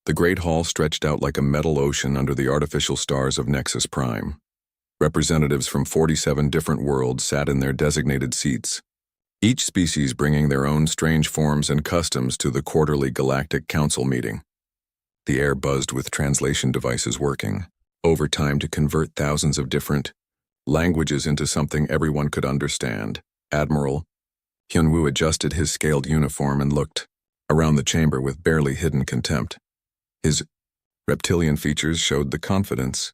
The great hall stretched out like a metal ocean under the artificial stars of Nexus Prime. Representatives from 47 different worlds sat in their designated seats, each species bringing their own strange forms and customs to the quarterly Galactic Council meeting. The air buzzed with translation devices working overtime to convert thousands of different languages into something everyone could understand. Admiral Hyunwoo adjusted his scaled uniform and looked around the chamber with barely hidden contempt. His reptilian features showed the confidence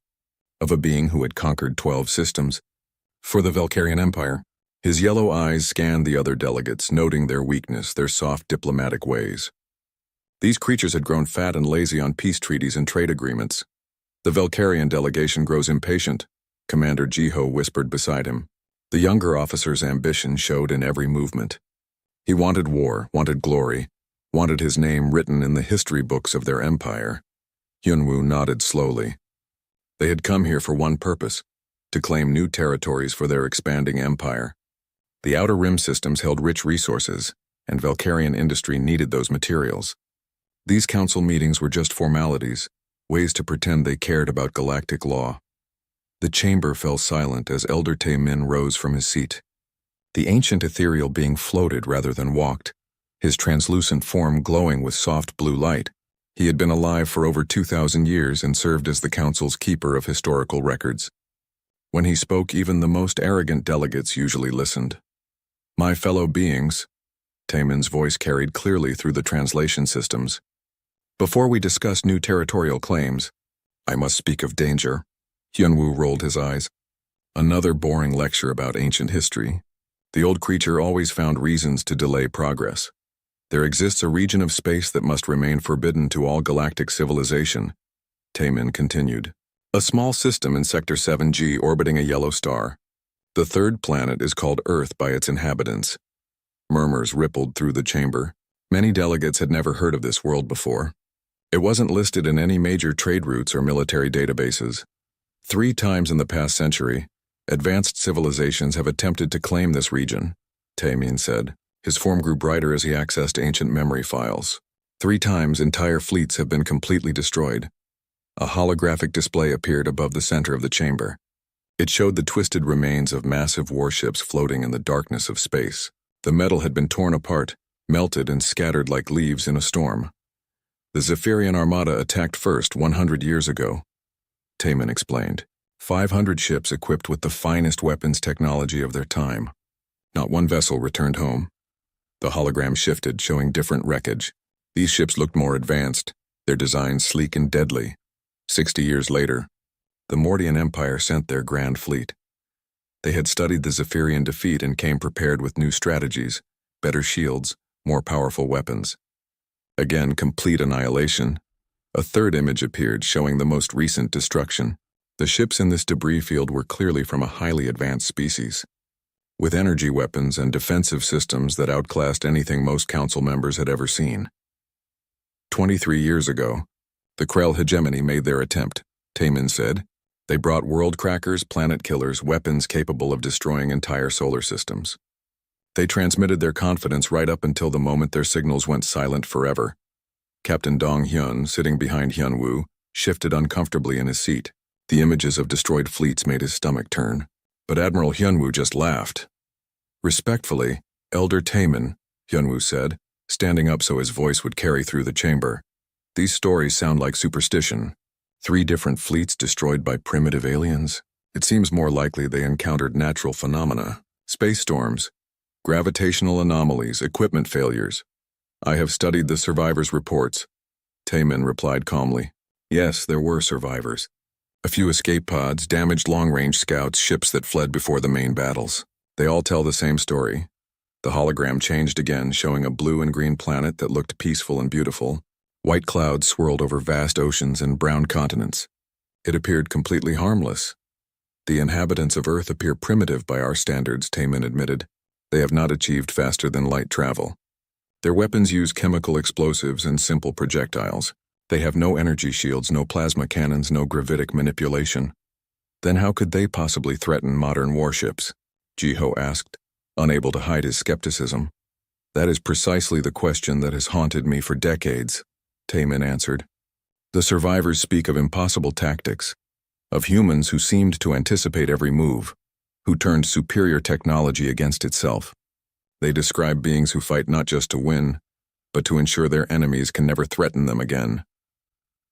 of a being who had conquered 12 systems for the Valkyrian Empire. His yellow eyes scanned the other delegates, noting their weakness, their soft diplomatic ways. These creatures had grown fat and lazy on peace treaties and trade agreements. The Valkyrian delegation grows impatient, Commander Jiho whispered beside him. The younger officer's ambition showed in every movement. He wanted war, wanted glory, wanted his name written in the history books of their empire. Hyunwoo nodded slowly. They had come here for one purpose, to claim new territories for their expanding empire. The Outer Rim systems held rich resources, and Valkyrian industry needed those materials. These council meetings were just formalities, ways to pretend they cared about galactic law. The chamber fell silent as Elder Tae-min rose from his seat. The ancient ethereal being floated rather than walked, his translucent form glowing with soft blue light. He had been alive for over 2,000 years and served as the council's keeper of historical records. When he spoke, even the most arrogant delegates usually listened. My fellow beings, Taemin's voice carried clearly through the translation systems. Before we discuss new territorial claims, I must speak of danger. Hyunwoo rolled his eyes. Another boring lecture about ancient history. The old creature always found reasons to delay progress. There exists a region of space that must remain forbidden to all galactic civilization, Taemin continued. A small system in Sector 7G orbiting a yellow star. The third planet is called Earth by its inhabitants. Murmurs rippled through the chamber. Many delegates had never heard of this world before. It wasn't listed in any major trade routes or military databases. 3 times in the past century, advanced civilizations have attempted to claim this region, Taemin said. His form grew brighter as he accessed ancient memory files. 3 times entire fleets have been completely destroyed. A holographic display appeared above the center of the chamber. It showed the twisted remains of massive warships floating in the darkness of space. The metal had been torn apart, melted and scattered like leaves in a storm. The Zephyrian Armada attacked first 100 years ago, Taemin explained. 500 ships equipped with the finest weapons technology of their time. Not one vessel returned home. The hologram shifted, showing different wreckage. These ships looked more advanced, their designs sleek and deadly. 60 years later, the Mordian Empire sent their grand fleet. They had studied the Zephyrian defeat and came prepared with new strategies, better shields, more powerful weapons. Again, complete annihilation. A third image appeared, showing the most recent destruction. The ships in this debris field were clearly from a highly advanced species, with energy weapons and defensive systems that outclassed anything most council members had ever seen. 23 years ago, the Krell hegemony made their attempt, Taemin said. They brought world crackers, planet killers, weapons capable of destroying entire solar systems. They transmitted their confidence right up until the moment their signals went silent forever. Captain Dong-hyun, sitting behind Hyunwoo, shifted uncomfortably in his seat. The images of destroyed fleets made his stomach turn. But Admiral Hyunwoo just laughed. Respectfully, Elder Taemin, Hyunwoo said, standing up so his voice would carry through the chamber. These stories sound like superstition. 3 different fleets destroyed by primitive aliens? It seems more likely they encountered natural phenomena, space storms, gravitational anomalies, equipment failures. I have studied the survivors' reports, Taemin replied calmly. Yes, there were survivors. A few escape pods, damaged long-range scouts, ships that fled before the main battles. They all tell the same story. The hologram changed again, showing a blue and green planet that looked peaceful and beautiful. White clouds swirled over vast oceans and brown continents. It appeared completely harmless. The inhabitants of Earth appear primitive by our standards, Taemin admitted. They have not achieved faster than light travel. Their weapons use chemical explosives and simple projectiles. They have no energy shields, no plasma cannons, no gravitic manipulation. Then how could they possibly threaten modern warships? Jiho asked, unable to hide his skepticism. That is precisely the question that has haunted me for decades, Taemin answered. The survivors speak of impossible tactics, of humans who seemed to anticipate every move, who turned superior technology against itself. They describe beings who fight not just to win, but to ensure their enemies can never threaten them again.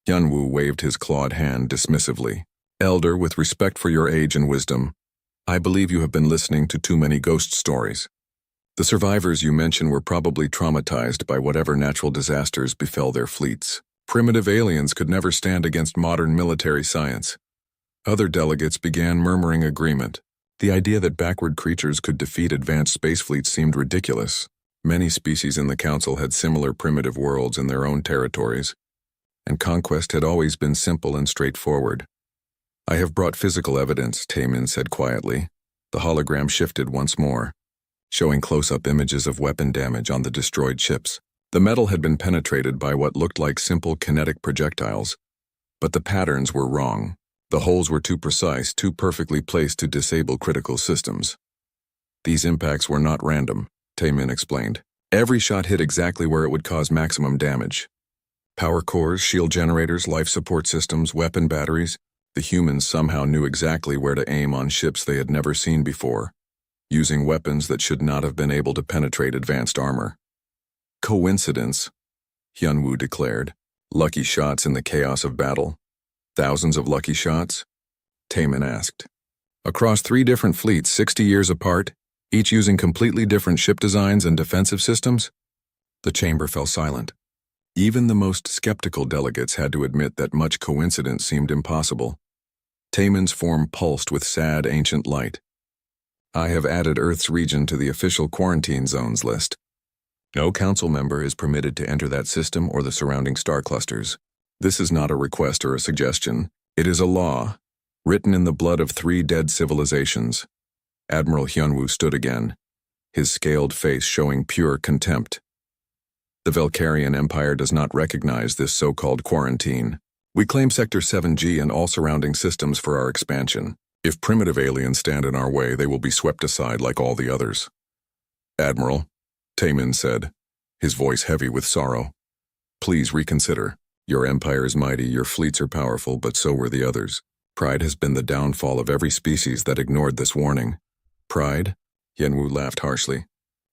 Hyunwoo waved his clawed hand dismissively. Elder, with respect for your age and wisdom, I believe you have been listening to too many ghost stories. The survivors you mention were probably traumatized by whatever natural disasters befell their fleets. Primitive aliens could never stand against modern military science. Other delegates began murmuring agreement. The idea that backward creatures could defeat advanced space fleets seemed ridiculous. Many species in the Council had similar primitive worlds in their own territories, and conquest had always been simple and straightforward. I have brought physical evidence, Taemin said quietly. The hologram shifted once more, showing close-up images of weapon damage on the destroyed ships. The metal had been penetrated by what looked like simple kinetic projectiles, but the patterns were wrong. The holes were too precise, too perfectly placed to disable critical systems. These impacts were not random, Taemin explained. Every shot hit exactly where it would cause maximum damage. Power cores, shield generators, life support systems, weapon batteries. The humans somehow knew exactly where to aim on ships they had never seen before, using weapons that should not have been able to penetrate advanced armor. Coincidence, Hyunwoo declared. Lucky shots in the chaos of battle. Thousands of lucky shots? Taemin asked. Across 3 different fleets 60 years apart, each using completely different ship designs and defensive systems? The chamber fell silent. Even the most skeptical delegates had to admit that much coincidence seemed impossible. Taemin's form pulsed with sad ancient light. I have added Earth's region to the official quarantine zones list. No council member is permitted to enter that system or the surrounding star clusters. This is not a request or a suggestion. It is a law, written in the blood of 3 dead civilizations. Admiral Hyunwoo stood again, his scaled face showing pure contempt. The Valkyrian Empire does not recognize this so-called quarantine. We claim Sector 7G and all surrounding systems for our expansion. If primitive aliens stand in our way, they will be swept aside like all the others. Admiral, Taemin said, his voice heavy with sorrow. Please reconsider. Your empire is mighty, your fleets are powerful, but so were the others. Pride has been the downfall of every species that ignored this warning. Pride? Hyunwoo laughed harshly.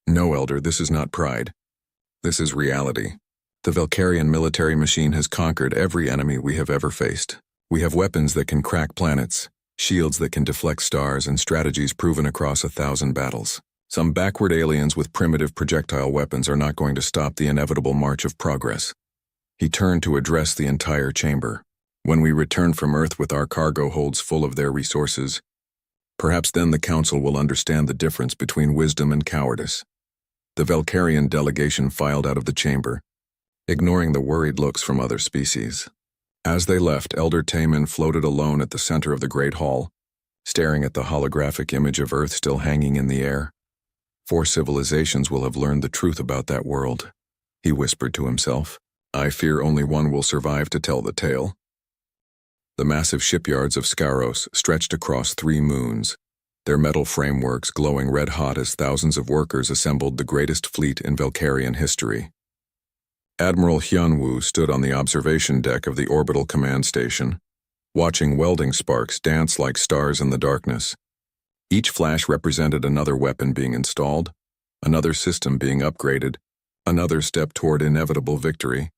No, Elder, this is not pride. This is reality. The Valkyrian military machine has conquered every enemy we have ever faced. We have weapons that can crack planets, shields that can deflect stars, and strategies proven across 1,000 battles. Some backward aliens with primitive projectile weapons are not going to stop the inevitable march of progress. He turned to address the entire chamber. When we return from Earth with our cargo holds full of their resources, perhaps then the Council will understand the difference between wisdom and cowardice. The Valkyrian delegation filed out of the chamber, ignoring the worried looks from other species. As they left, Elder Taemin floated alone at the center of the Great Hall, staring at the holographic image of Earth still hanging in the air. 4 civilizations will have learned the truth about that world, he whispered to himself. I fear only one will survive to tell the tale. The massive shipyards of Scaros stretched across 3 moons, their metal frameworks glowing red-hot as thousands of workers assembled the greatest fleet in Valkyrian history. Admiral Hyunwoo stood on the observation deck of the orbital command station, watching welding sparks dance like stars in the darkness. Each flash represented another weapon being installed, another system being upgraded, another step toward inevitable victory.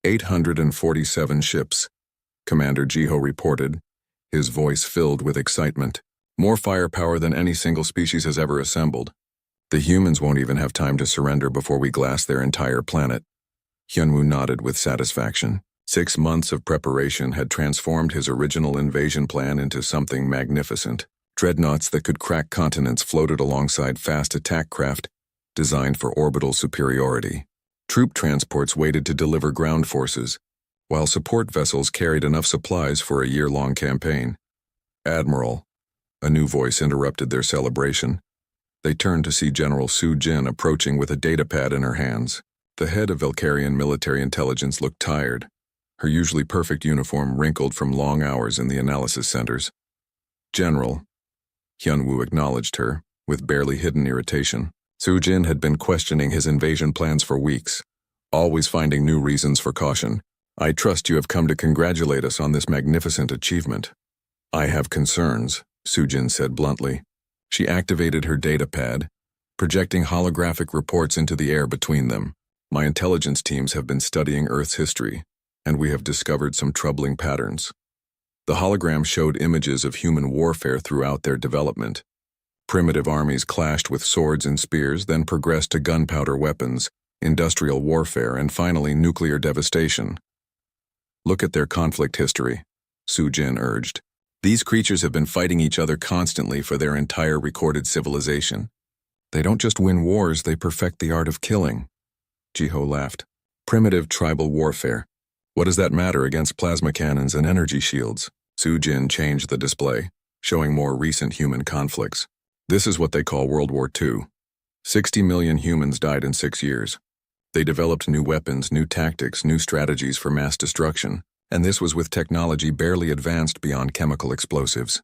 847 ships, Commander Jiho reported, his voice filled with excitement. More firepower than any single species has ever assembled. The humans won't even have time to surrender before we glass their entire planet. Hyunwoo nodded with satisfaction. 6 months of preparation had transformed his original invasion plan into something magnificent. Dreadnoughts that could crack continents floated alongside fast attack craft, designed for orbital superiority. Troop transports waited to deliver ground forces, while support vessels carried enough supplies for a year-long campaign. Admiral, a new voice interrupted their celebration. They turned to see General Su Jin approaching with a datapad in her hands. The head of Valkyrian military intelligence looked tired, her usually perfect uniform wrinkled from long hours in the analysis centers. General, Hyunwoo acknowledged her, with barely hidden irritation. Su Jin had been questioning his invasion plans for weeks, always finding new reasons for caution. I trust you have come to congratulate us on this magnificent achievement. I have concerns, Sujin said bluntly. She activated her data pad, projecting holographic reports into the air between them. My intelligence teams have been studying Earth's history, and we have discovered some troubling patterns. The hologram showed images of human warfare throughout their development. Primitive armies clashed with swords and spears, then progressed to gunpowder weapons, industrial warfare, and finally nuclear devastation. Look at their conflict history, Sujin urged. These creatures have been fighting each other constantly for their entire recorded civilization. They don't just win wars, they perfect the art of killing. Jiho laughed. Primitive tribal warfare. What does that matter against plasma cannons and energy shields? Sujin changed the display, showing more recent human conflicts. This is what they call World War II. 60 million humans died in 6 years. They developed new weapons, new tactics, new strategies for mass destruction, and this was with technology barely advanced beyond chemical explosives.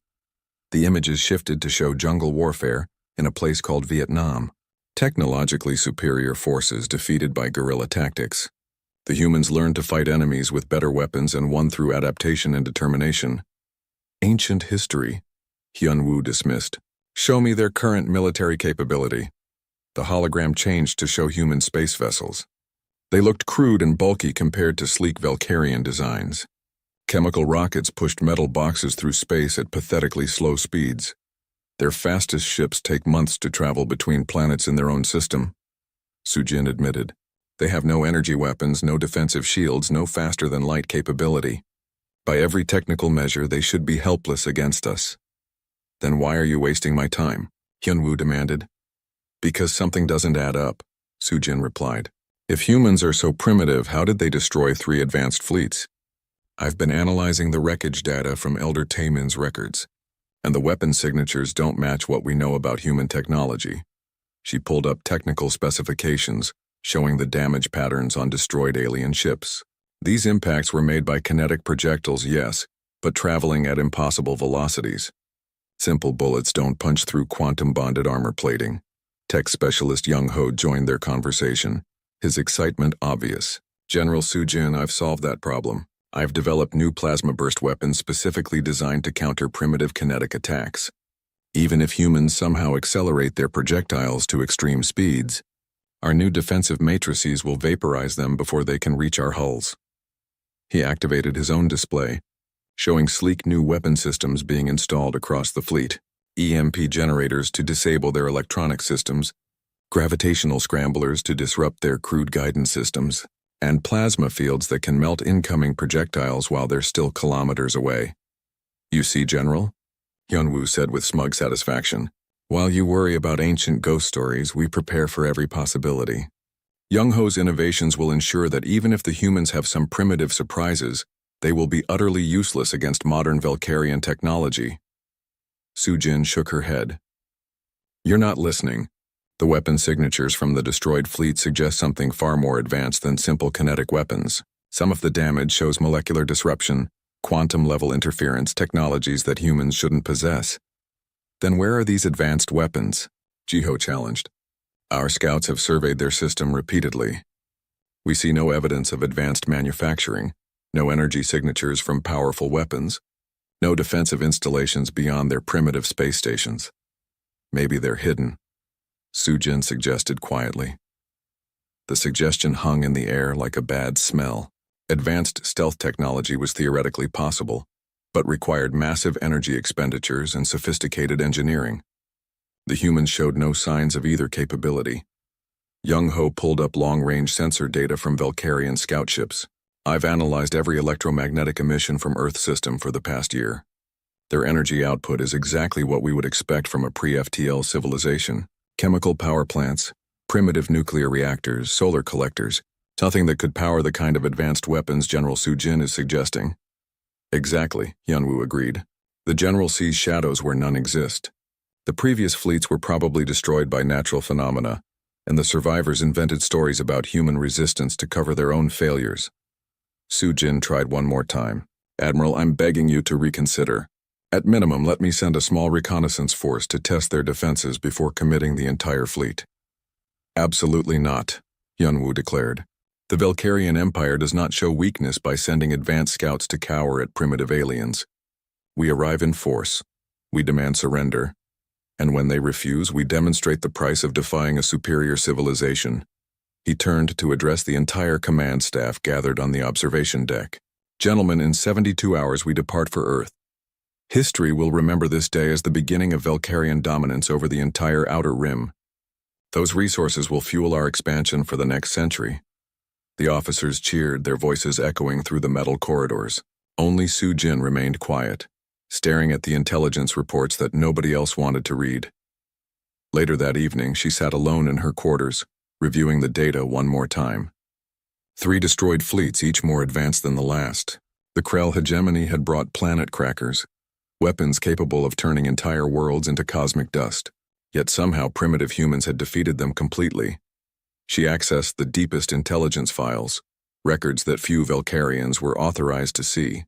The images shifted to show jungle warfare in a place called Vietnam. Technologically superior forces defeated by guerrilla tactics. The humans learned to fight enemies with better weapons and won through adaptation and determination. Ancient history, Hyunwoo dismissed. Show me their current military capability. The hologram changed to show human space vessels. They looked crude and bulky compared to sleek Valkyrian designs. Chemical rockets pushed metal boxes through space at pathetically slow speeds. Their fastest ships take months to travel between planets in their own system. Sujin admitted. They have no energy weapons, no defensive shields, no faster-than-light capability. By every technical measure, they should be helpless against us. Then why are you wasting my time? Hyunwoo demanded. Because something doesn't add up, Sujin replied. If humans are so primitive, how did they destroy 3 advanced fleets? I've been analyzing the wreckage data from Elder Taemin's records, and the weapon signatures don't match what we know about human technology. She pulled up technical specifications, showing the damage patterns on destroyed alien ships. These impacts were made by kinetic projectiles, yes, but traveling at impossible velocities. Simple bullets don't punch through quantum-bonded armor plating. Tech specialist Young Ho joined their conversation, his excitement obvious. General Sujin, I've solved that problem. I've developed new plasma burst weapons specifically designed to counter primitive kinetic attacks. Even if humans somehow accelerate their projectiles to extreme speeds, our new defensive matrices will vaporize them before they can reach our hulls. He activated his own display, showing sleek new weapon systems being installed across the fleet. EMP generators to disable their electronic systems, gravitational scramblers to disrupt their crude guidance systems, and plasma fields that can melt incoming projectiles while they're still kilometers away. You see, General? Hyunwoo said with smug satisfaction. While you worry about ancient ghost stories, we prepare for every possibility. Young Ho's innovations will ensure that even if the humans have some primitive surprises, they will be utterly useless against modern Valkyrian technology. Sujin shook her head. You're not listening. The weapon signatures from the destroyed fleet suggest something far more advanced than simple kinetic weapons. Some of the damage shows molecular disruption, quantum-level interference, technologies that humans shouldn't possess. Then where are these advanced weapons? Jiho challenged. Our scouts have surveyed their system repeatedly. We see no evidence of advanced manufacturing, no energy signatures from powerful weapons, no defensive installations beyond their primitive space stations. Maybe they're hidden, Sujin suggested quietly. The suggestion hung in the air like a bad smell. Advanced stealth technology was theoretically possible, but required massive energy expenditures and sophisticated engineering. The humans showed no signs of either capability. Young Ho pulled up long-range sensor data from Valkyrian scout ships. I've analyzed every electromagnetic emission from Earth's system for the past year. Their energy output is exactly what we would expect from a pre-FTL civilization. Chemical power plants, primitive nuclear reactors, solar collectors, nothing that could power the kind of advanced weapons General Sujin is suggesting. Exactly, Hyunwoo agreed. The General sees shadows where none exist. The previous fleets were probably destroyed by natural phenomena, and the survivors invented stories about human resistance to cover their own failures. Sujin tried one more time. Admiral, I'm begging you to reconsider. At minimum, let me send a small reconnaissance force to test their defenses before committing the entire fleet. Absolutely not, Hyunwoo declared. The Valkyrian Empire does not show weakness by sending advanced scouts to cower at primitive aliens. We arrive in force. We demand surrender. And when they refuse, we demonstrate the price of defying a superior civilization. He turned to address the entire command staff gathered on the observation deck. Gentlemen, in 72 hours we depart for Earth. History will remember this day as the beginning of Valkyrian dominance over the entire Outer Rim. Those resources will fuel our expansion for the next century. The officers cheered, their voices echoing through the metal corridors. Only Su Jin remained quiet, staring at the intelligence reports that nobody else wanted to read. Later that evening, she sat alone in her quarters, reviewing the data one more time. 3 destroyed fleets, each more advanced than the last. The Krell hegemony had brought planet crackers, weapons capable of turning entire worlds into cosmic dust. Yet somehow primitive humans had defeated them completely. She accessed the deepest intelligence files, records that few Valkyrians were authorized to see.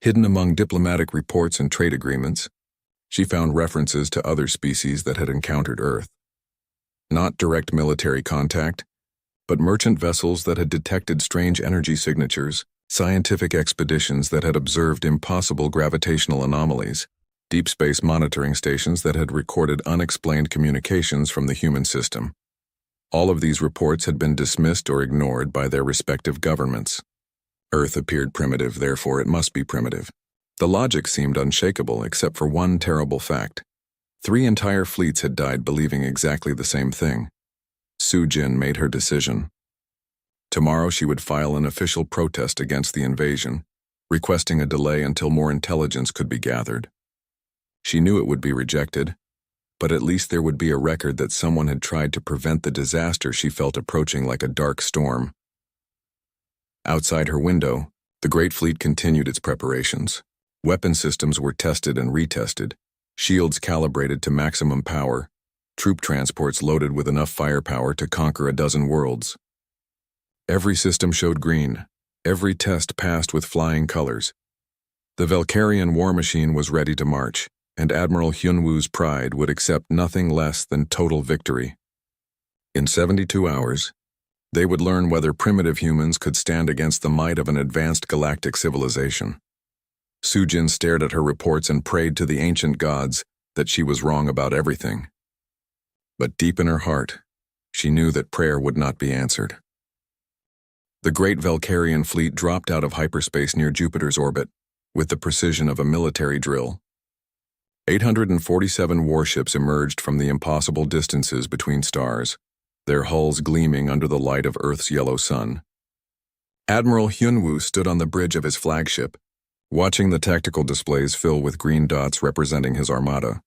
Hidden among diplomatic reports and trade agreements, she found references to other species that had encountered Earth. Not direct military contact, but merchant vessels that had detected strange energy signatures, scientific expeditions that had observed impossible gravitational anomalies, deep space monitoring stations that had recorded unexplained communications from the human system. All of these reports had been dismissed or ignored by their respective governments. Earth appeared primitive, therefore it must be primitive. The logic seemed unshakable except for one terrible fact. 3 entire fleets had died believing exactly the same thing. Su Jin made her decision. Tomorrow she would file an official protest against the invasion, requesting a delay until more intelligence could be gathered. She knew it would be rejected, but at least there would be a record that someone had tried to prevent the disaster she felt approaching like a dark storm. Outside her window, the Great Fleet continued its preparations. Weapon systems were tested and retested, shields calibrated to maximum power, troop transports loaded with enough firepower to conquer a dozen worlds. Every system showed green, every test passed with flying colors. The Valkyrian war machine was ready to march, and Admiral Hyunwoo's pride would accept nothing less than total victory. In 72 hours, they would learn whether primitive humans could stand against the might of an advanced galactic civilization. Su Jin stared at her reports and prayed to the ancient gods that she was wrong about everything. But deep in her heart, she knew that prayer would not be answered. The great Valkyrian fleet dropped out of hyperspace near Jupiter's orbit, with the precision of a military drill. 847 warships emerged from the impossible distances between stars, their hulls gleaming under the light of Earth's yellow sun. Admiral Hyunwoo stood on the bridge of his flagship, watching the tactical displays fill with green dots representing his armada.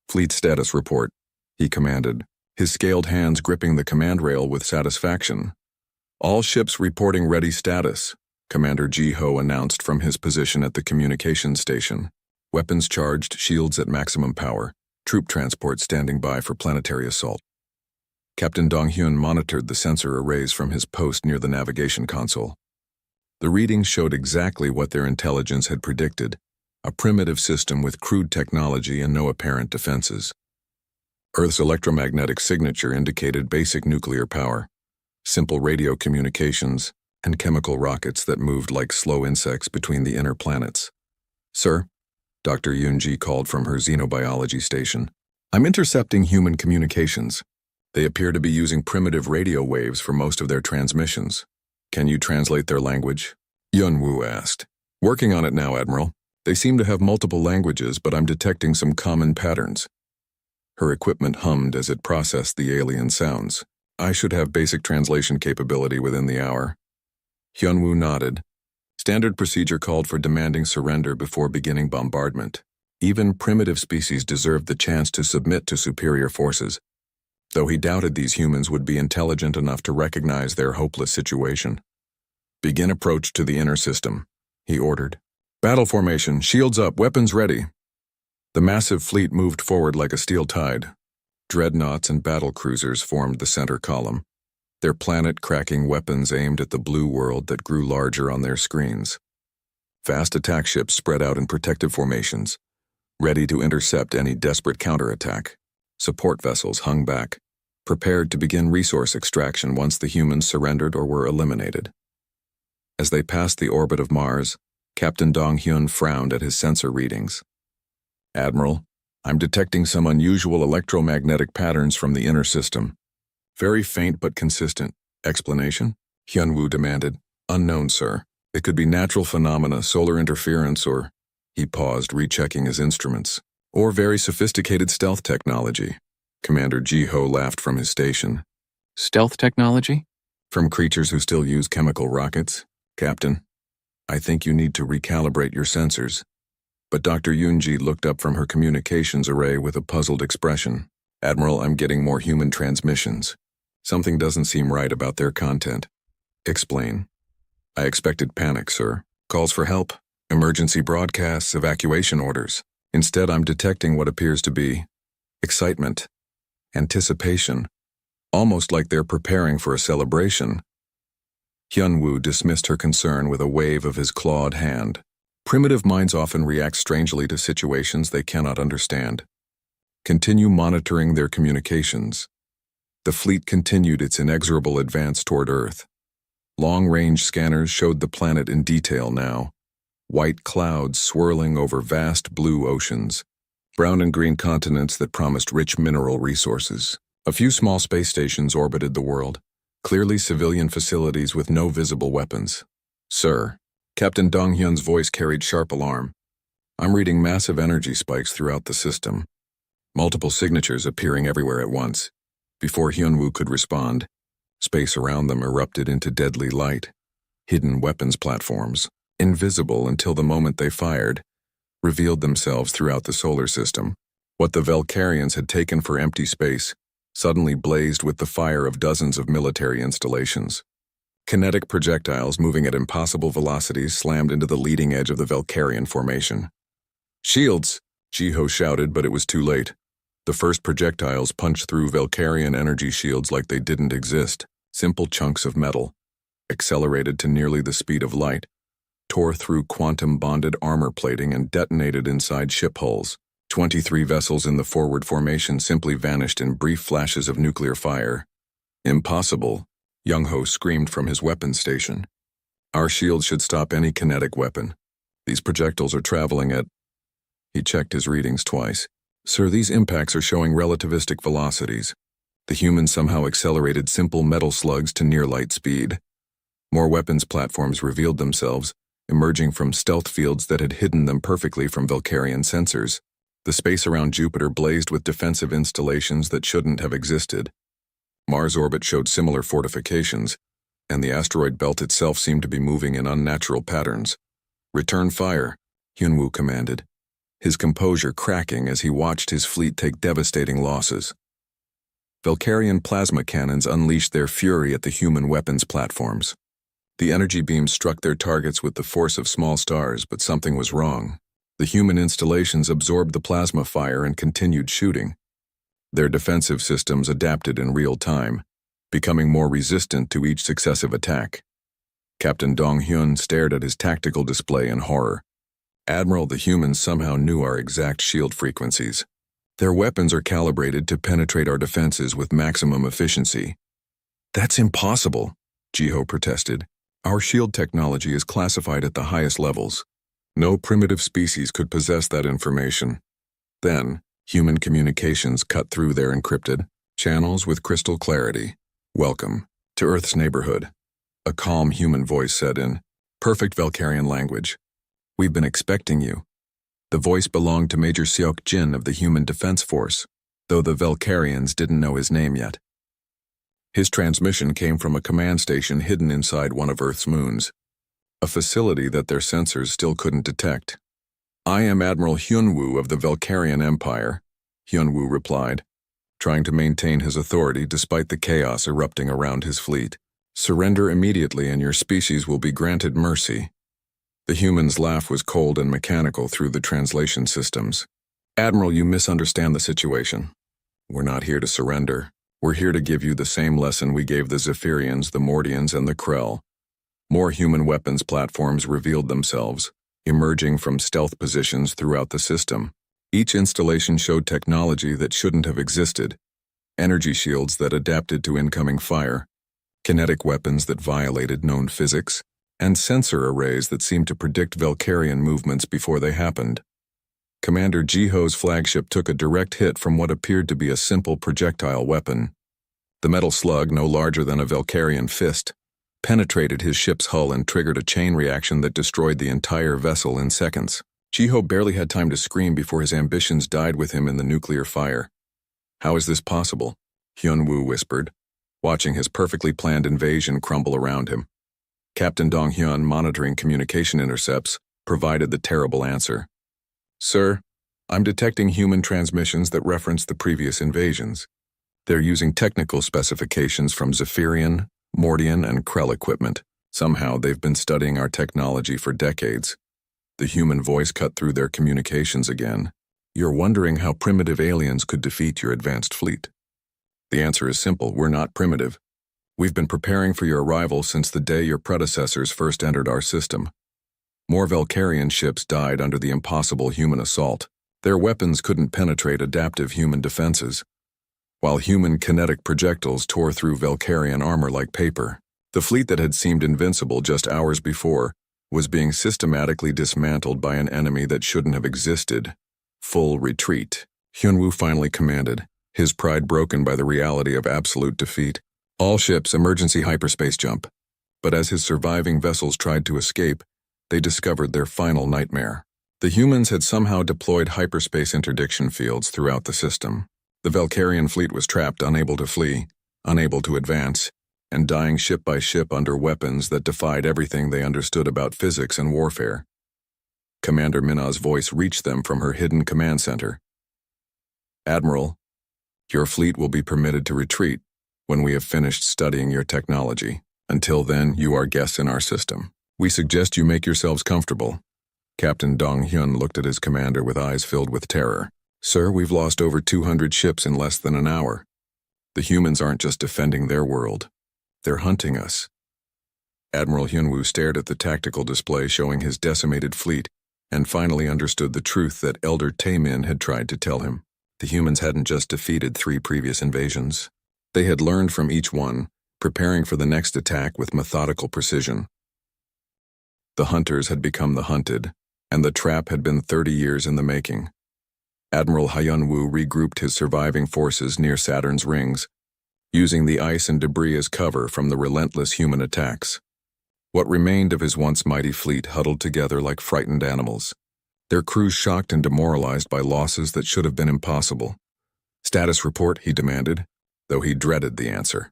"Fleet status report," he commanded, his scaled hands gripping the command rail with satisfaction. "All ships reporting ready status," Commander Ji-ho announced from his position at the communications station. "Weapons charged, shields at maximum power, troop transport standing by for planetary assault." Captain Dong-hyun monitored the sensor arrays from his post near the navigation console. The readings showed exactly what their intelligence had predicted, a primitive system with crude technology and no apparent defenses. Earth's electromagnetic signature indicated basic nuclear power, simple radio communications, and chemical rockets that moved like slow insects between the inner planets. "Sir," Dr. Yoon-ji called from her xenobiology station, "I'm intercepting human communications. They appear to be using primitive radio waves for most of their transmissions. Can you translate their language?" Hyunwoo asked. "Working on it now, Admiral. They seem to have multiple languages, but I'm detecting some common patterns." Her equipment hummed as it processed the alien sounds. "I should have basic translation capability within the hour." Hyunwoo nodded. Standard procedure called for demanding surrender before beginning bombardment. Even primitive species deserved the chance to submit to superior forces, though he doubted these humans would be intelligent enough to recognize their hopeless situation. "Begin approach to the inner system," he ordered. "Battle formation, shields up, weapons ready." The massive fleet moved forward like a steel tide. Dreadnoughts and battle cruisers formed the center column, their planet-cracking weapons aimed at the blue world that grew larger on their screens. Fast attack ships spread out in protective formations, ready to intercept any desperate counterattack. Support vessels hung back, prepared to begin resource extraction once the humans surrendered or were eliminated. As they passed the orbit of Mars, Captain Dong-hyun frowned at his sensor readings. "Admiral, I'm detecting some unusual electromagnetic patterns from the inner system. Very faint but consistent. Explanation?" Hyun-woo demanded. "Unknown, sir. It could be natural phenomena, solar interference, or..." He paused, rechecking his instruments. "Or very sophisticated stealth technology." Commander Ji-ho laughed from his station. "Stealth technology? From creatures who still use chemical rockets? Captain, I think you need to recalibrate your sensors." But Dr. Yoonji looked up from her communications array with a puzzled expression. "Admiral, I'm getting more human transmissions. Something doesn't seem right about their content." "Explain." "I expected panic, sir. Calls for help, emergency broadcasts, evacuation orders. Instead, I'm detecting what appears to be excitement, anticipation, almost like they're preparing for a celebration." Hyun-woo dismissed her concern with a wave of his clawed hand. Primitive minds often react strangely to situations they cannot understand. Continue monitoring their communications. The fleet continued its inexorable advance toward Earth. Long-range scanners showed the planet in detail now. White clouds swirling over vast blue oceans. Brown and green continents that promised rich mineral resources. A few small space stations orbited the world. Clearly civilian facilities with no visible weapons. "Sir," Captain Dong-hyun's voice carried sharp alarm. "I'm reading massive energy spikes throughout the system. Multiple signatures appearing everywhere at once." Before Hyun-woo could respond, space around them erupted into deadly light. Hidden weapons platforms, invisible until the moment they fired, revealed themselves throughout the solar system. What the Valkyrians had taken for empty space suddenly blazed with the fire of dozens of military installations. Kinetic projectiles moving at impossible velocities slammed into the leading edge of the Valkyrian formation. "Shields!" Ji-ho shouted, but it was too late. The first projectiles punched through Valkyrian energy shields like they didn't exist. Simple chunks of metal, accelerated to nearly the speed of light, tore through quantum-bonded armor plating and detonated inside ship hulls. 23 vessels in the forward formation simply vanished in brief flashes of nuclear fire. "Impossible," Young-ho screamed from his weapons station. "Our shields should stop any kinetic weapon. These projectiles are traveling at..." He checked his readings twice. "Sir, these impacts are showing relativistic velocities. The humans somehow accelerated simple metal slugs to near light speed." More weapons platforms revealed themselves, emerging from stealth fields that had hidden them perfectly from Valkyrian sensors. The space around Jupiter blazed with defensive installations that shouldn't have existed. Mars' orbit showed similar fortifications, and the asteroid belt itself seemed to be moving in unnatural patterns. "Return fire," Hyun-woo commanded, his composure cracking as he watched his fleet take devastating losses. Valkyrian plasma cannons unleashed their fury at the human weapons platforms. The energy beams struck their targets with the force of small stars, but something was wrong. The human installations absorbed the plasma fire and continued shooting. Their defensive systems adapted in real time, becoming more resistant to each successive attack. Captain Dong-hyun stared at his tactical display in horror. "Admiral, the humans somehow knew our exact shield frequencies. Their weapons are calibrated to penetrate our defenses with maximum efficiency." "That's impossible," Ji-ho protested. "Our shield technology is classified at the highest levels. No primitive species could possess that information." Then, human communications cut through their encrypted channels with crystal clarity. "Welcome to Earth's neighborhood," a calm human voice said in perfect Valkyrian language. "We've been expecting you." The voice belonged to Major Seok Jin of the Human Defense Force, though the Valkyrians didn't know his name yet. His transmission came from a command station hidden inside one of Earth's moons, a facility that their sensors still couldn't detect. "I am Admiral Hyun-woo of the Valkyrian Empire," Hyun-woo replied, trying to maintain his authority despite the chaos erupting around his fleet. "Surrender immediately and your species will be granted mercy." The human's laugh was cold and mechanical through the translation systems. "Admiral, you misunderstand the situation. We're not here to surrender. We're here to give you the same lesson we gave the Zephyrians, the Mordians, and the Krell." More human weapons platforms revealed themselves, emerging from stealth positions throughout the system. Each installation showed technology that shouldn't have existed. energy shields that adapted to incoming fire, kinetic weapons that violated known physics, and sensor arrays that seemed to predict Valkyrian movements before they happened. Commander Jiho's flagship took a direct hit from what appeared to be a simple projectile weapon. The metal slug, no larger than a Valkyrian fist, penetrated his ship's hull and triggered a chain reaction that destroyed the entire vessel in seconds. Jiho barely had time to scream before his ambitions died with him in the nuclear fire. "How is this possible?" Hyun-woo whispered, watching his perfectly planned invasion crumble around him. Captain Dong-hyun, monitoring communication intercepts, provided the terrible answer. "Sir, I'm detecting human transmissions that reference the previous invasions. They're using technical specifications from Zephyrian, Mordian, and Krell equipment. Somehow they've been studying our technology for decades." The human voice cut through their communications again. "You're wondering how primitive aliens could defeat your advanced fleet. The answer is simple: we're not primitive. We've been preparing for your arrival since the day your predecessors first entered our system. More Valkyrian ships died under the impossible human assault. Their weapons couldn't penetrate adaptive human defenses, while human kinetic projectiles tore through Valkyrian armor like paper. The fleet that had seemed invincible just hours before was being systematically dismantled by an enemy that shouldn't have existed. Full retreat." Hyun-woo finally commanded, his pride broken by the reality of absolute defeat. "All ships, emergency hyperspace jump." But as his surviving vessels tried to escape, they discovered their final nightmare. The humans had somehow deployed hyperspace interdiction fields throughout the system. The Valkyrian fleet was trapped, unable to flee, unable to advance, and dying ship by ship under weapons that defied everything they understood about physics and warfare. Commander Minna's voice reached them from her hidden command center. "Admiral, your fleet will be permitted to retreat when we have finished studying your technology. Until then, you are guests in our system. We suggest you make yourselves comfortable." Captain Dong-hyun looked at his commander with eyes filled with terror. "Sir, we've lost over 200 ships in less than an hour. The humans aren't just defending their world. They're hunting us." Admiral Hyun-woo stared at the tactical display showing his decimated fleet and finally understood the truth that Elder Tae-min had tried to tell him. The humans hadn't just defeated 3 previous invasions. They had learned from each one, preparing for the next attack with methodical precision. The hunters had become the hunted, and the trap had been 30 years in the making. Admiral Hyun-woo regrouped his surviving forces near Saturn's rings, using the ice and debris as cover from the relentless human attacks. What remained of his once mighty fleet huddled together like frightened animals, their crews shocked and demoralized by losses that should have been impossible. "Status report," he demanded, though he dreaded the answer.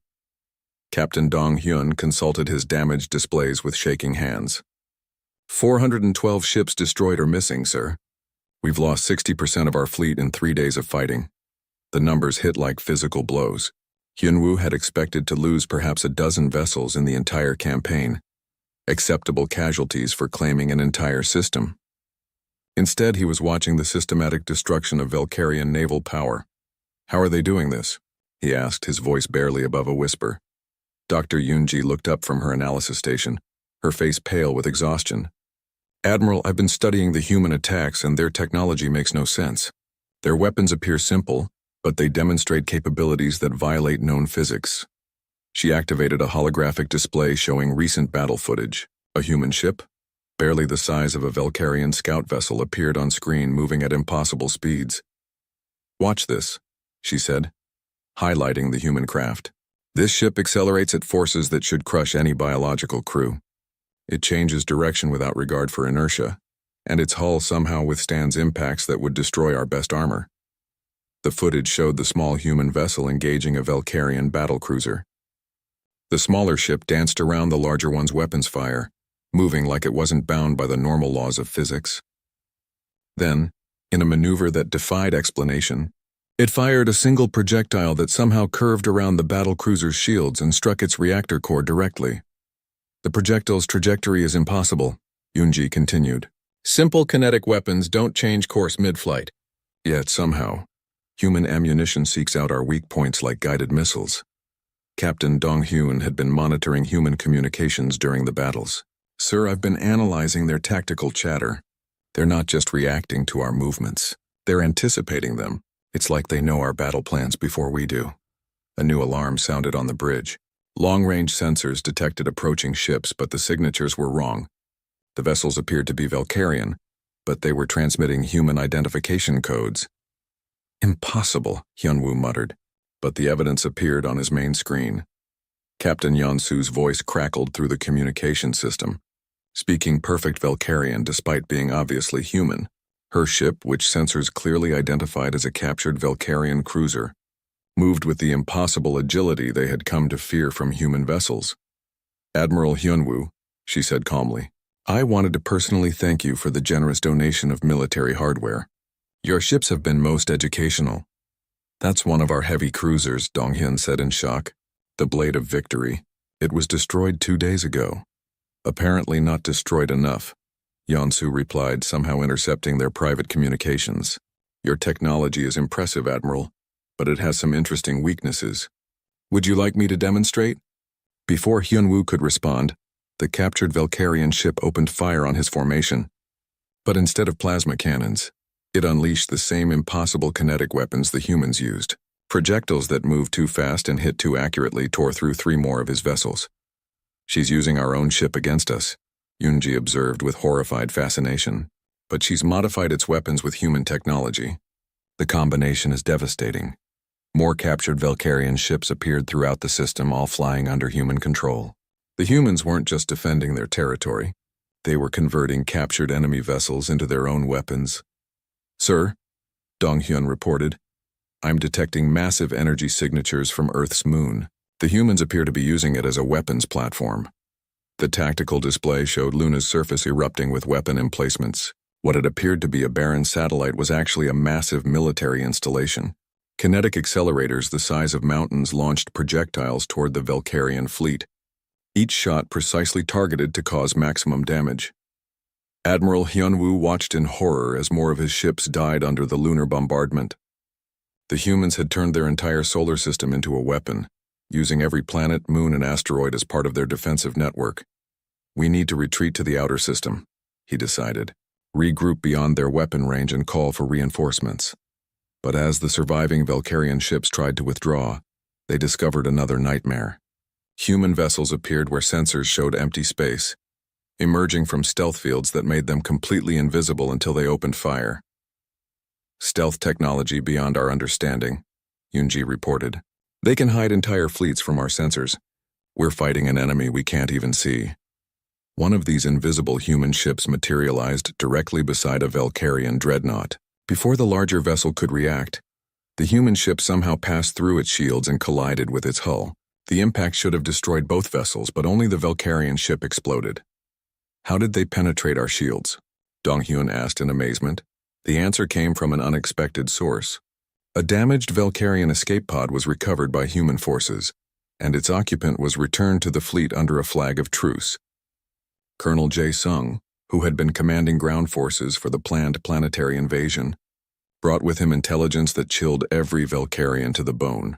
Captain Dong-hyun consulted his damaged displays with shaking hands. 412 ships destroyed or missing, sir. We've lost 60% of our fleet in 3 days of fighting." The numbers hit like physical blows. Hyun-woo had expected to lose perhaps a dozen vessels in the entire campaign, acceptable casualties for claiming an entire system. Instead, he was watching the systematic destruction of Valkyrian naval power. "How are they doing this?" he asked, his voice barely above a whisper. Dr. Yoonji looked up from her analysis station, her face pale with exhaustion. "Admiral, I've been studying the human attacks and their technology makes no sense. Their weapons appear simple, but they demonstrate capabilities that violate known physics." She activated a holographic display showing recent battle footage. A human ship, barely the size of a Valkyrian scout vessel, appeared on screen, moving at impossible speeds. "Watch this," she said, highlighting the human craft. "This ship accelerates at forces that should crush any biological crew. It changes direction without regard for inertia, and its hull somehow withstands impacts that would destroy our best armor." The footage showed the small human vessel engaging a Valkyrian battlecruiser. The smaller ship danced around the larger one's weapons fire, moving like it wasn't bound by the normal laws of physics. Then, in a maneuver that defied explanation, it fired a single projectile that somehow curved around the battlecruiser's shields and struck its reactor core directly. "The projectile's trajectory is impossible," Yoonji continued. "Simple kinetic weapons don't change course mid-flight. Yet somehow, human ammunition seeks out our weak points like guided missiles." Captain Dong-hyun had been monitoring human communications during the battles. "Sir, I've been analyzing their tactical chatter. They're not just reacting to our movements. They're anticipating them. It's like they know our battle plans before we do." A new alarm sounded on the bridge. Long-range sensors detected approaching ships, but the signatures were wrong. The vessels appeared to be Valkyrian, but they were transmitting human identification codes. Impossible, Hyunwoo muttered, but the evidence appeared on his main screen. Captain Yeonsu's voice crackled through the communication system, speaking perfect Valkyrian despite being obviously human. Her ship, which sensors clearly identified as a captured Valkyrian cruiser, moved with the impossible agility they had come to fear from human vessels. "Admiral Hyunwoo," she said calmly, "I wanted to personally thank you for the generous donation of military hardware. Your ships have been most educational." "That's one of our heavy cruisers," Donghyun said in shock. "The Blade of Victory. It was destroyed 2 days ago." "Apparently not destroyed enough," Yeonsu replied, somehow intercepting their private communications. "Your technology is impressive, Admiral, but it has some interesting weaknesses. Would you like me to demonstrate?" Before Hyunwoo could respond, the captured Valkyrian ship opened fire on his formation. But instead of plasma cannons, it unleashed the same impossible kinetic weapons the humans used. Projectiles that moved too fast and hit too accurately tore through 3 more of his vessels. "She's using our own ship against us," Yoonji observed with horrified fascination. "But she's modified its weapons with human technology. The combination is devastating." More captured Valkyrian ships appeared throughout the system, all flying under human control. The humans weren't just defending their territory. They were converting captured enemy vessels into their own weapons. "Sir," Donghyun reported, "I'm detecting massive energy signatures from Earth's moon. The humans appear to be using it as a weapons platform." The tactical display showed Luna's surface erupting with weapon emplacements. What had appeared to be a barren satellite was actually a massive military installation. Kinetic accelerators the size of mountains launched projectiles toward the Valkyrian fleet, each shot precisely targeted to cause maximum damage. Admiral Hyunwoo watched in horror as more of his ships died under the lunar bombardment. The humans had turned their entire solar system into a weapon, using every planet, moon, and asteroid as part of their defensive network. "We need to retreat to the outer system," he decided, "regroup beyond their weapon range and call for reinforcements." But as the surviving Valkyrian ships tried to withdraw, they discovered another nightmare. Human vessels appeared where sensors showed empty space, emerging from stealth fields that made them completely invisible until they opened fire. "Stealth technology beyond our understanding," Yoonji reported. "They can hide entire fleets from our sensors. We're fighting an enemy we can't even see." One of these invisible human ships materialized directly beside a Valkyrian dreadnought. Before the larger vessel could react, the human ship somehow passed through its shields and collided with its hull. The impact should have destroyed both vessels, but only the Valkyrian ship exploded. "How did they penetrate our shields?" Donghyun asked in amazement. The answer came from an unexpected source. A damaged Valkyrian escape pod was recovered by human forces, and its occupant was returned to the fleet under a flag of truce. Colonel Jae-sung, who had been commanding ground forces for the planned planetary invasion, brought with him intelligence that chilled every Valkyrian to the bone.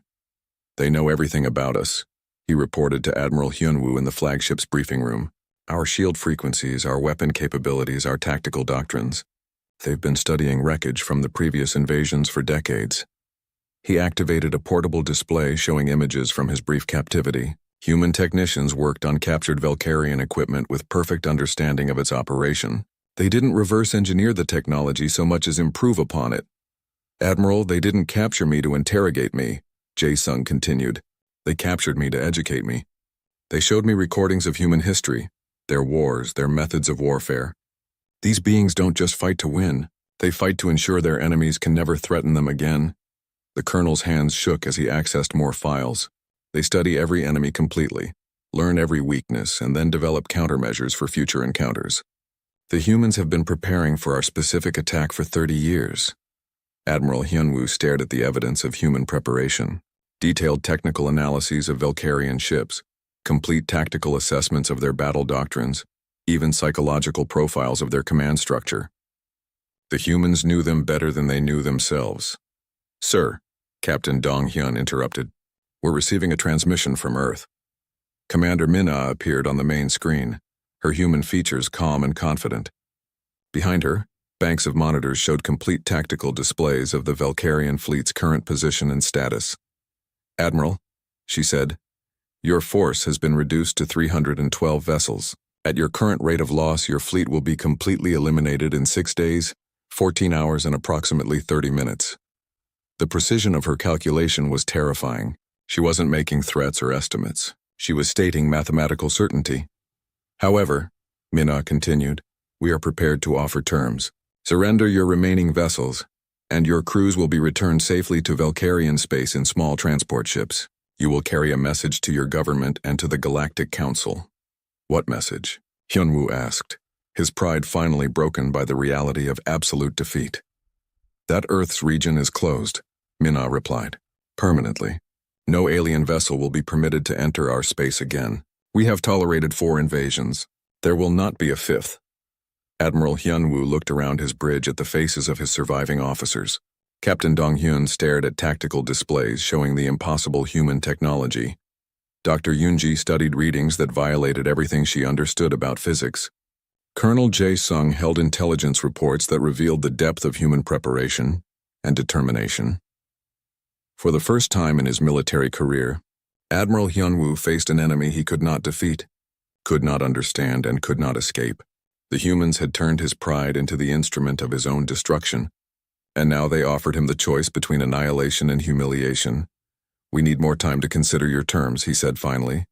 "They know everything about us," he reported to Admiral Hyunwoo in the flagship's briefing room. "Our shield frequencies, our weapon capabilities, our tactical doctrines. They've been studying wreckage from the previous invasions for decades." He activated a portable display showing images from his brief captivity. Human technicians worked on captured Valkyrian equipment with perfect understanding of its operation. They didn't reverse engineer the technology so much as improve upon it. "Admiral, they didn't capture me to interrogate me," Jae-sung continued. "They captured me to educate me. They showed me recordings of human history, their wars, their methods of warfare. These beings don't just fight to win, they fight to ensure their enemies can never threaten them again." The colonel's hands shook as he accessed more files. They study every enemy completely, learn every weakness, and then develop countermeasures for future encounters. "The humans have been preparing for our specific attack for 30 years. Admiral Hyunwoo stared at the evidence of human preparation. Detailed technical analyses of Valkyrian ships, complete tactical assessments of their battle doctrines, even psychological profiles of their command structure. The humans knew them better than they knew themselves. "Sir," Captain Donghyun interrupted, "we're receiving a transmission from Earth." Commander Min-ah appeared on the main screen, her human features calm and confident. Behind her, banks of monitors showed complete tactical displays of the Valkyrian fleet's current position and status. "Admiral, she said. Your force has been reduced to 312 vessels. At your current rate of loss, your fleet will be completely eliminated in 6 days, 14 hours, and approximately 30 minutes. The precision of her calculation was terrifying. She wasn't making threats or estimates. She was stating mathematical certainty. However, Minna continued, we are prepared to offer terms. Surrender your remaining vessels, and your crews will be returned safely to Valkyrian space in small transport ships. You will carry a message to your government and to the Galactic Council. What message? Hyunwoo asked, his pride finally broken by the reality of absolute defeat. That Earth's region is closed, Minna replied. Permanently. No alien vessel will be permitted to enter our space again. We have tolerated 4 invasions. There will not be a 5th. Admiral Hyunwoo looked around his bridge at the faces of his surviving officers. Captain Dong-hyun stared at tactical displays showing the impossible human technology. Dr. Yoonji studied readings that violated everything she understood about physics. Colonel Jae-sung held intelligence reports that revealed the depth of human preparation and determination. For the first time in his military career, Admiral Hyunwoo faced an enemy he could not defeat, could not understand, and could not escape. The humans had turned his pride into the instrument of his own destruction, and now they offered him the choice between annihilation and humiliation. We need more time to consider your terms, he said finally.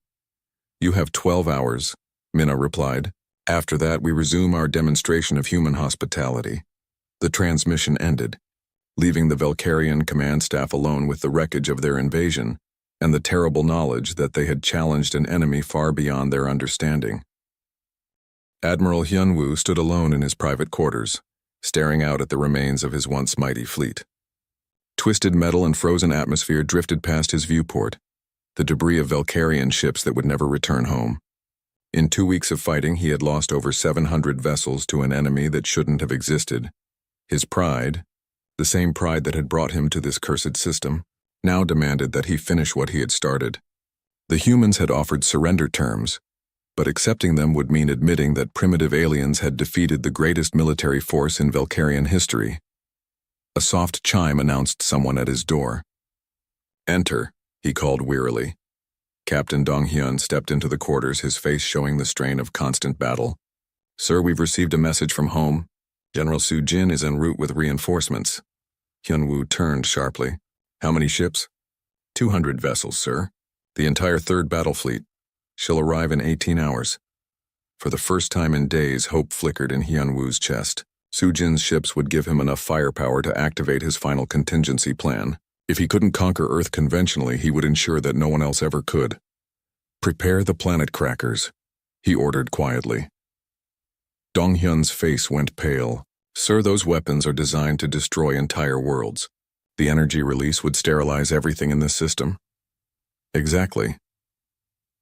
You have 12 hours, Minna replied. After that, we resume our demonstration of human hospitality. The transmission ended, leaving the Valkyrian command staff alone with the wreckage of their invasion and the terrible knowledge that they had challenged an enemy far beyond their understanding. Admiral Hyunwoo stood alone in his private quarters, staring out at the remains of his once mighty fleet. Twisted metal and frozen atmosphere drifted past his viewport, the debris of Valkyrian ships that would never return home. In 2 weeks of fighting, he had lost over 700 vessels to an enemy that shouldn't have existed. His pride, the same pride that had brought him to this cursed system, now demanded that he finish what he had started. The humans had offered surrender terms, but accepting them would mean admitting that primitive aliens had defeated the greatest military force in Valkyrian history. A soft chime announced someone at his door. Enter, he called wearily. Captain Dong-hyun stepped into the quarters, his face showing the strain of constant battle. Sir, we've received a message from home. General Soo-jin is en route with reinforcements. Hyunwoo turned sharply. How many ships? 200 vessels, sir. The entire 3rd battle fleet. She'll arrive in 18 hours. For the first time in days, hope flickered in Hyunwoo's chest. Soo-jin's ships would give him enough firepower to activate his final contingency plan. If he couldn't conquer Earth conventionally, he would ensure that no one else ever could. Prepare the planet crackers, he ordered quietly. Dong-hyun's face went pale. Sir, those weapons are designed to destroy entire worlds. The energy release would sterilize everything in this system. Exactly.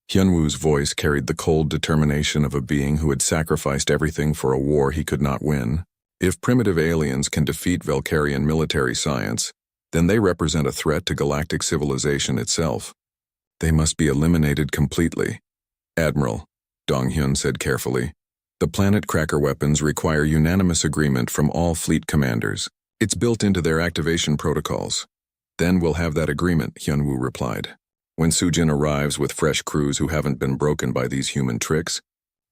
Hyunwoo's voice carried the cold determination of a being who had sacrificed everything for a war he could not win. If primitive aliens can defeat Valkyrian military science, then they represent a threat to galactic civilization itself. They must be eliminated completely. Admiral, Dong-hyun said carefully, the planet cracker weapons require unanimous agreement from all fleet commanders. It's built into their activation protocols. Then we'll have that agreement, Hyunwoo replied. When Soo-jin arrives with fresh crews who haven't been broken by these human tricks,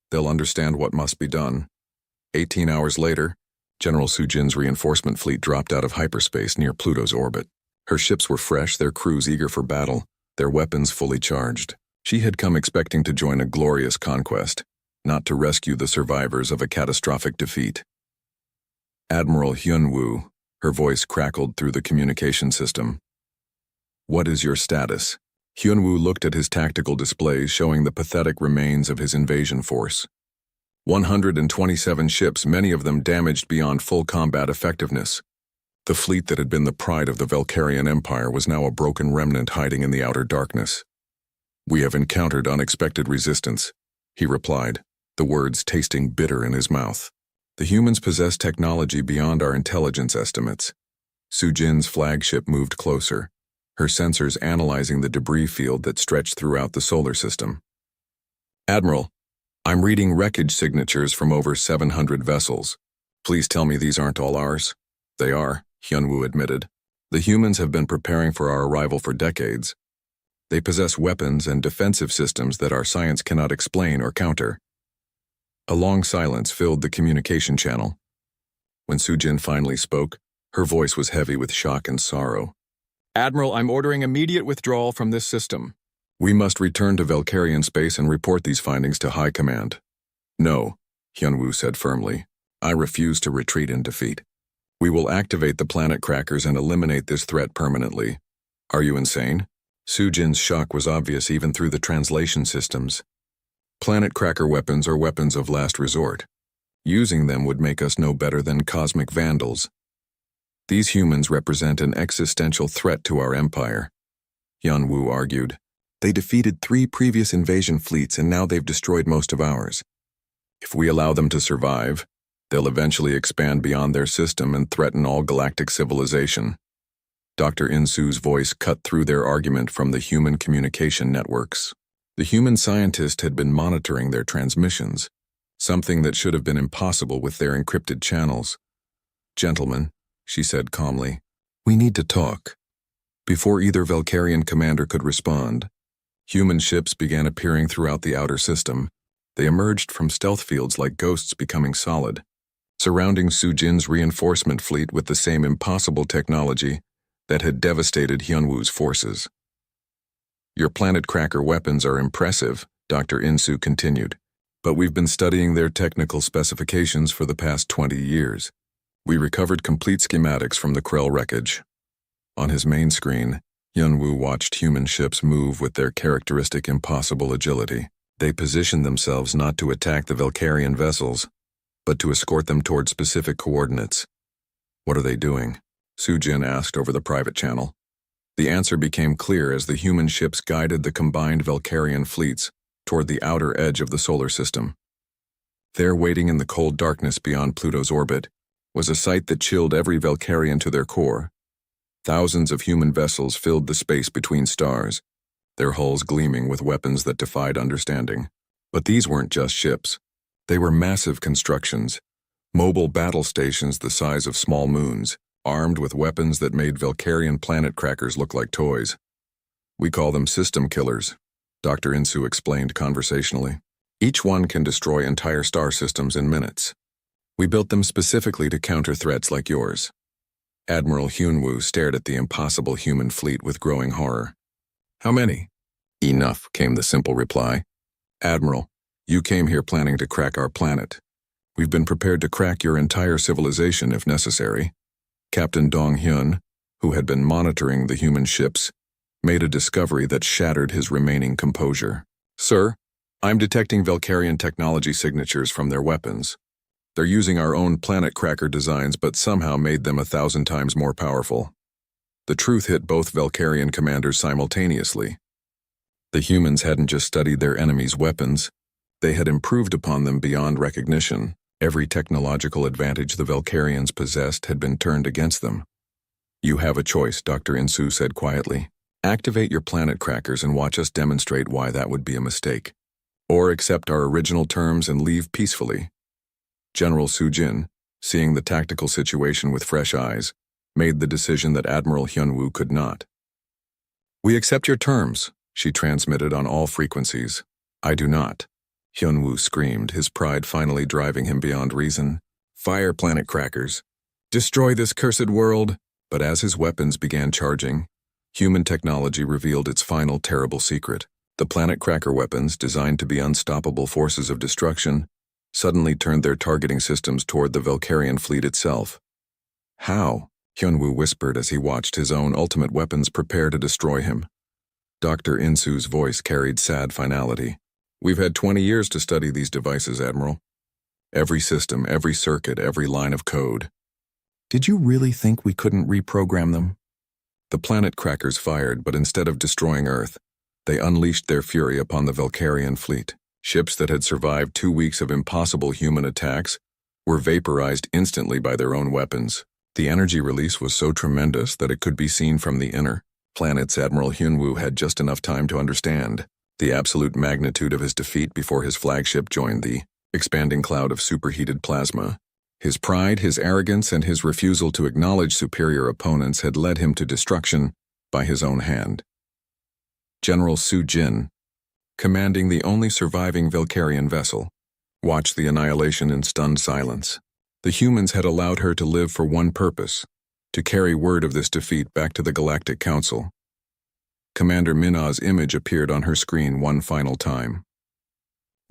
they'll understand what must be done. 18 hours later, General Soo-jin's reinforcement fleet dropped out of hyperspace near Pluto's orbit. Her ships were fresh, their crews eager for battle, their weapons fully charged. She had come expecting to join a glorious conquest, not to rescue the survivors of a catastrophic defeat. Admiral Hyunwoo, her voice crackled through the communication system. What is your status? Hyunwoo looked at his tactical displays showing the pathetic remains of his invasion force. 127 ships, many of them damaged beyond full combat effectiveness. The fleet that had been the pride of the Valkyrian Empire was now a broken remnant hiding in the outer darkness. We have encountered unexpected resistance, he replied, the words tasting bitter in his mouth. The humans possess technology beyond our intelligence estimates. Soo-jin's flagship moved closer, her sensors analyzing the debris field that stretched throughout the solar system. Admiral, I'm reading wreckage signatures from over 700 vessels. Please tell me these aren't all ours. They are, Hyunwoo admitted. The humans have been preparing for our arrival for decades. They possess weapons and defensive systems that our science cannot explain or counter. A long silence filled the communication channel. When Sujin finally spoke, her voice was heavy with shock and sorrow. Admiral, I'm ordering immediate withdrawal from this system. We must return to Valkyrian space and report these findings to High Command. No, Hyunwoo said firmly. I refuse to retreat in defeat. We will activate the planet crackers and eliminate this threat permanently. Are you insane? Sujin's shock was obvious even through the translation systems. Planet cracker weapons are weapons of last resort. Using them would make us no better than cosmic vandals. These humans represent an existential threat to our empire. Hyunwoo argued. They defeated 3 previous invasion fleets and now they've destroyed most of ours. If we allow them to survive, they'll eventually expand beyond their system and threaten all galactic civilization. Dr. Insu's voice cut through their argument from the human communication networks. The human scientist had been monitoring their transmissions, something that should have been impossible with their encrypted channels. Gentlemen, she said calmly, we need to talk. Before either Valkyrian commander could respond, human ships began appearing throughout the outer system. They emerged from stealth fields like ghosts becoming solid, surrounding Sujin's reinforcement fleet with the same impossible technology that had devastated Hyunwoo's forces. Your planet cracker weapons are impressive, Dr. Insu continued, but we've been studying their technical specifications for the past 20 years. We recovered complete schematics from the Krell wreckage. On his main screen, Hyunwoo watched human ships move with their characteristic impossible agility. They positioned themselves not to attack the Valkyrian vessels, but to escort them toward specific coordinates. What are they doing? Sujin asked over the private channel. The answer became clear as the human ships guided the combined Valkyrian fleets toward the outer edge of the solar system. There, waiting in the cold darkness beyond Pluto's orbit, was a sight that chilled every Valkyrian to their core. Thousands of human vessels filled the space between stars, their hulls gleaming with weapons that defied understanding. But these weren't just ships. They were massive constructions, mobile battle stations the size of small moons, armed with weapons that made Valkyrian planet crackers look like toys. We call them system killers, Dr. Insu explained conversationally. Each one can destroy entire star systems in minutes. We built them specifically to counter threats like yours. Admiral Hyunwoo stared at the impossible human fleet with growing horror. How many? Enough, came the simple reply. Admiral, you came here planning to crack our planet. We've been prepared to crack your entire civilization if necessary. Captain Dong-hyun, who had been monitoring the human ships, made a discovery that shattered his remaining composure. Sir, I'm detecting Valkyrian technology signatures from their weapons. They're using our own planet cracker designs but somehow made them 1,000 times more powerful. The truth hit both Valkyrian commanders simultaneously. The humans hadn't just studied their enemies' weapons, they had improved upon them beyond recognition. Every technological advantage the Valkyrians possessed had been turned against them. You have a choice, Dr. Insu said quietly. Activate your planet crackers and watch us demonstrate why that would be a mistake. Or accept our original terms and leave peacefully. General Sujin, seeing the tactical situation with fresh eyes, made the decision that Admiral Hyunwoo could not. We accept your terms, she transmitted on all frequencies. I do not. Hyunwoo screamed, his pride finally driving him beyond reason. Fire planet crackers. Destroy this cursed world. But as his weapons began charging, human technology revealed its final terrible secret. The planet cracker weapons, designed to be unstoppable forces of destruction, suddenly turned their targeting systems toward the Valkyrian fleet itself. How? Hyunwoo whispered as he watched his own ultimate weapons prepare to destroy him. Dr. Insu's voice carried sad finality. We've had 20 years to study these devices, Admiral. Every system, every circuit, every line of code. Did you really think we couldn't reprogram them? The planet crackers fired, but instead of destroying Earth, they unleashed their fury upon the Valkyrian fleet. Ships that had survived 2 weeks of impossible human attacks were vaporized instantly by their own weapons. The energy release was so tremendous that it could be seen from the inner planets. Admiral Hyunwoo had just enough time to understand the absolute magnitude of his defeat before his flagship joined the expanding cloud of superheated plasma. His pride, his arrogance, and his refusal to acknowledge superior opponents had led him to destruction by his own hand. General Su Jin, commanding the only surviving Valkyrian vessel, watched the annihilation in stunned silence. The humans had allowed her to live for one purpose: to carry word of this defeat back to the Galactic Council. Commander Minna's image appeared on her screen one final time.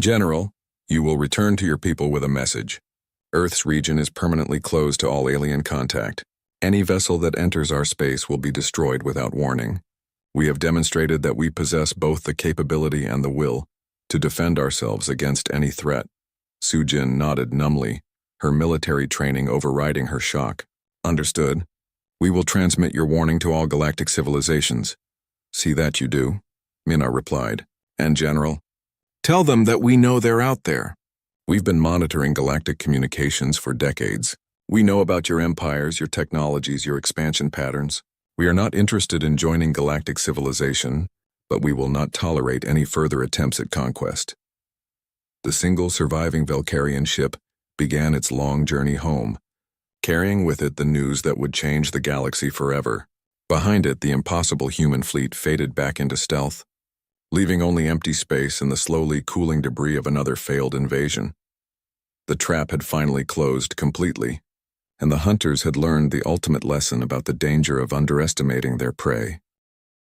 General, you will return to your people with a message. Earth's region is permanently closed to all alien contact. Any vessel that enters our space will be destroyed without warning. We have demonstrated that we possess both the capability and the will to defend ourselves against any threat. Sujin nodded numbly, her military training overriding her shock. Understood. We will transmit your warning to all galactic civilizations. See that you do, Minna replied. And General, tell them that we know they're out there. We've been monitoring galactic communications for decades. We know about your empires, your technologies, your expansion patterns. We are not interested in joining galactic civilization, but we will not tolerate any further attempts at conquest. The single surviving Valkyrian ship began its long journey home, carrying with it the news that would change the galaxy forever. Behind it, the impossible human fleet faded back into stealth, leaving only empty space and the slowly cooling debris of another failed invasion. The trap had finally closed completely, and the hunters had learned the ultimate lesson about the danger of underestimating their prey.